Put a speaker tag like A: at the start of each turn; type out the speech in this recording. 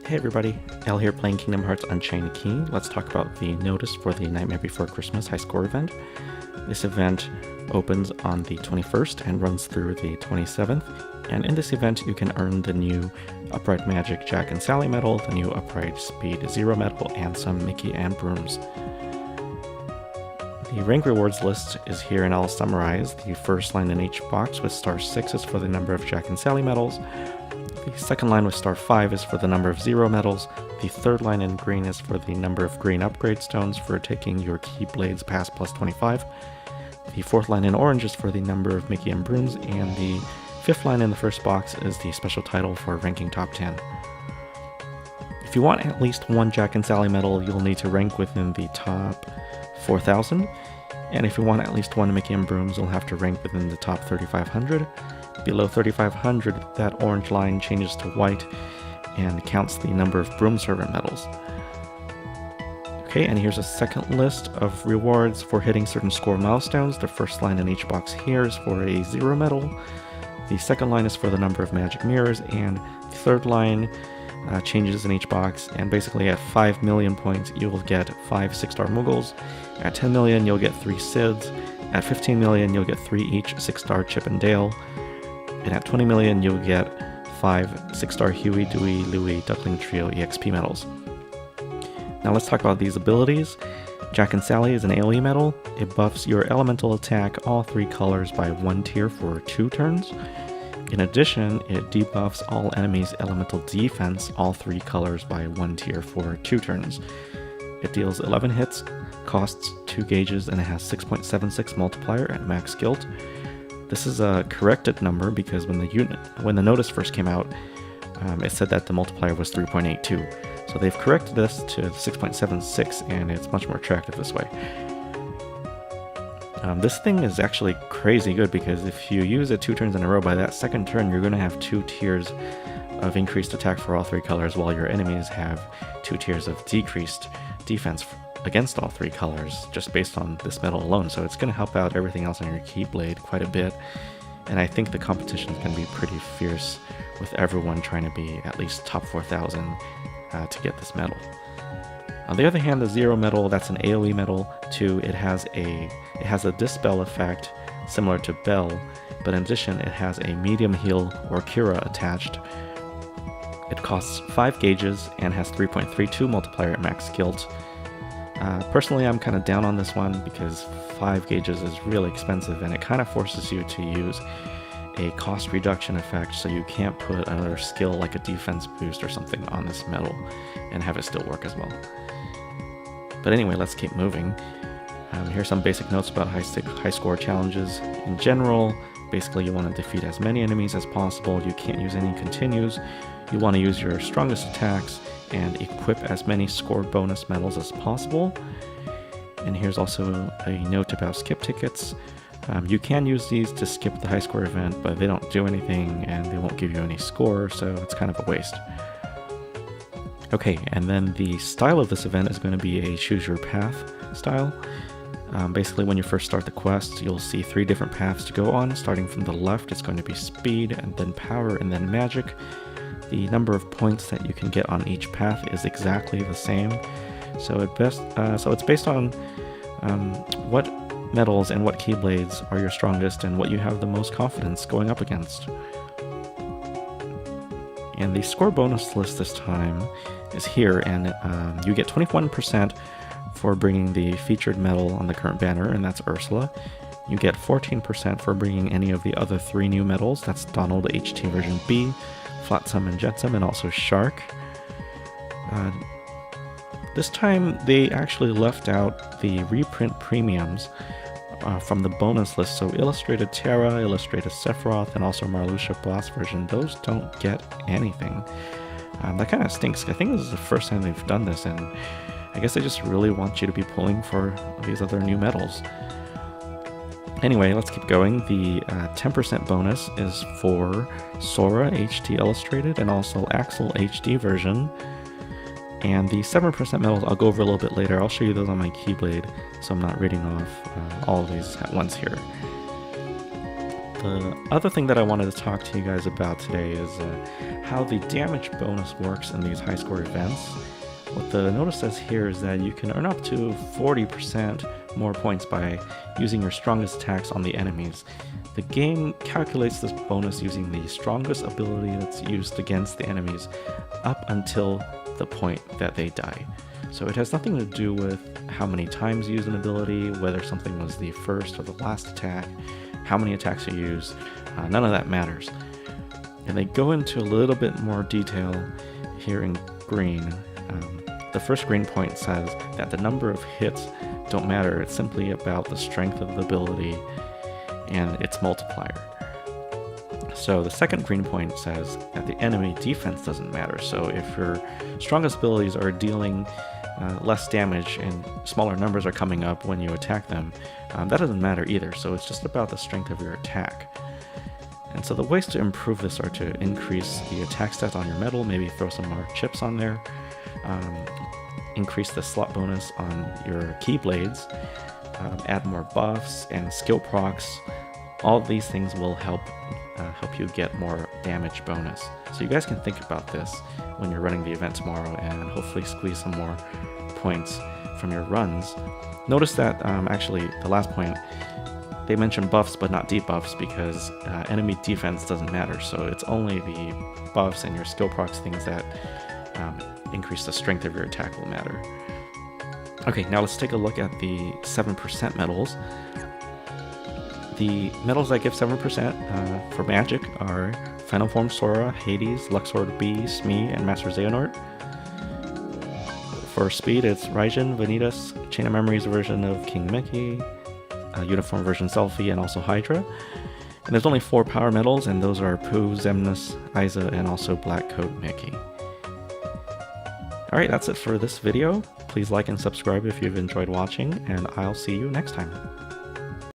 A: Hey everybody, Al here playing Kingdom Hearts Unchained Key. Let's talk about the notice for the Nightmare Before Christmas high score event. This event opens on the 21st and runs through the 27th. And in this event you can earn the new Upright Magic Jack and Sally medal, the new Upright Speed 0 medal, and some Mickey and Brooms. The rank rewards list is here and I'll summarize. The first line in each box with star 6 is for the number of Jack and Sally medals. The second line with star 5 is for the number of 0 medals. The third line in green is for the number of green upgrade stones for taking your Keyblades past plus 25. The fourth line in orange is for the number of Mickey and Brooms, and the fifth line in the first box is the special title for ranking top 10. If you want at least one Jack and Sally medal, you'll need to rank within the top 4,000. And if you want at least one Mickey and Brooms, you'll have to rank within the top 3,500. Below 3,500, that orange line changes to white and counts the number of Broom Servant medals. Okay, and here's a second list of rewards for hitting certain score milestones. The first line in each box here is for a 0 medal. The second line is for the number of magic mirrors, and the third line changes in each box, and basically at 5 million points you will get 5 6-star Muggles. At 10 million you'll get 3 Sids. At 15 million you'll get 3 each 6-star Chip and Dale. And at 20 million you'll get 5 6-star Huey, Dewey, Louie, Duckling Trio EXP medals. Now let's talk about these abilities. Jack and Sally is an AoE medal. It buffs your elemental attack all 3 colors by 1 tier for 2 turns. In addition, it debuffs all enemies' elemental defense all 3 colors by 1 tier for 2 turns. It deals 11 hits, costs 2 gauges, and it has 6.76 multiplier at max guild. This is a corrected number because when the notice first came out, it said that the multiplier was 3.82. So they've corrected this to 6.76, and it's much more attractive this way. This thing is actually crazy good because if you use it 2 turns in a row, by that second turn you're going to have 2 tiers of increased attack for all 3 colors, while your enemies have 2 tiers of decreased defense against all 3 colors just based on this medal alone. So it's going to help out everything else on your Keyblade quite a bit, and I think the competition is going to be pretty fierce with everyone trying to be at least top 4,000 to get this medal. On the other hand, the 0 medal, that's an AoE medal too. It has a dispel effect similar to Bell, but in addition it has a medium heal or cura attached. It costs 5 gauges and has 3.32 multiplier at max guild. Personally, I'm kind of down on this one because 5 gauges is really expensive, and it kind of forces you to use a cost reduction effect, so you can't put another skill like a defense boost or something on this medal and have it still work as well. But anyway, let's keep moving. Here's some basic notes about high score challenges. In general, basically you want to defeat as many enemies as possible. You can't use any continues. You want to use your strongest attacks and equip as many score bonus medals as possible. And here's also a note about skip tickets. You can use these to skip the high score event, but they don't do anything and they won't give you any score, so it's kind of a waste. Okay, and then the style of this event is going to be a choose your path style. Basically, when you first start the quest, you'll see 3 different paths to go on. Starting from the left, it's going to be speed, and then power, and then magic. The number of points that you can get on each path is exactly the same. So it's based on what medals and what Keyblades are your strongest and what you have the most confidence going up against. And the score bonus list this time is here, and you get 21% for bringing the featured medal on the current banner, and that's Ursula. You get 14% for bringing any of the other 3 new medals, that's Donald HT version B, Flotsam and Jetsam, and also Shark. This time they actually left out the reprint premiums from the bonus list, so Illustrated Terra, Illustrated Sephiroth, and also Marluxia Boss version, those don't get anything. That kind of stinks. I think this is the first time they've done this, and I guess they just really want you to be pulling for these other new medals. Anyway, let's keep going. The 10% bonus is for Sora HT Illustrated and also Axel HD version. And the 7% medals I'll go over a little bit later. I'll show you those on my Keyblade, so I'm not reading off all of these at once here. The other thing that I wanted to talk to you guys about today is how the damage bonus works in these high score events. What the notice says here is that you can earn up to 40% more points by using your strongest attacks on the enemies. The game calculates this bonus using the strongest ability that's used against the enemies up until the point that they die. So it has nothing to do with how many times you use an ability, whether something was the first or the last attack, how many attacks you use, none of that matters. And they go into a little bit more detail here in green. The first green point says that the number of hits don't matter, it's simply about the strength of the ability and its multiplier. So the second green point says that the enemy defense doesn't matter, so if your strongest abilities are dealing less damage and smaller numbers are coming up when you attack them, that doesn't matter either, so it's just about the strength of your attack. And so the ways to improve this are to increase the attack stats on your medal, maybe throw some more chips on there, increase the slot bonus on your keyblades, add more buffs and skill procs. All of these things will help you get more damage bonus. So you guys can think about this when you're running the event tomorrow and hopefully squeeze some more points from your runs. Notice that actually the last point, they mention buffs but not debuffs because enemy defense doesn't matter, so it's only the buffs and your skill procs things that increase the strength of your attack will matter. Okay, now let's take a look at the 7% medals. The medals that give 7% for magic are Final Form Sora, Hades, Luxord B, Smee, and Master Xehanort. For speed, it's Raijin, Vanitas, Chain of Memories version of King Mickey, Uniform version Selphie, and also Hydra. And there's only 4 power medals, and those are Pooh, Xemnas, Isa, and also Black Coat Mickey. Alright, that's it for this video. Please like and subscribe if you've enjoyed watching, and I'll see you next time.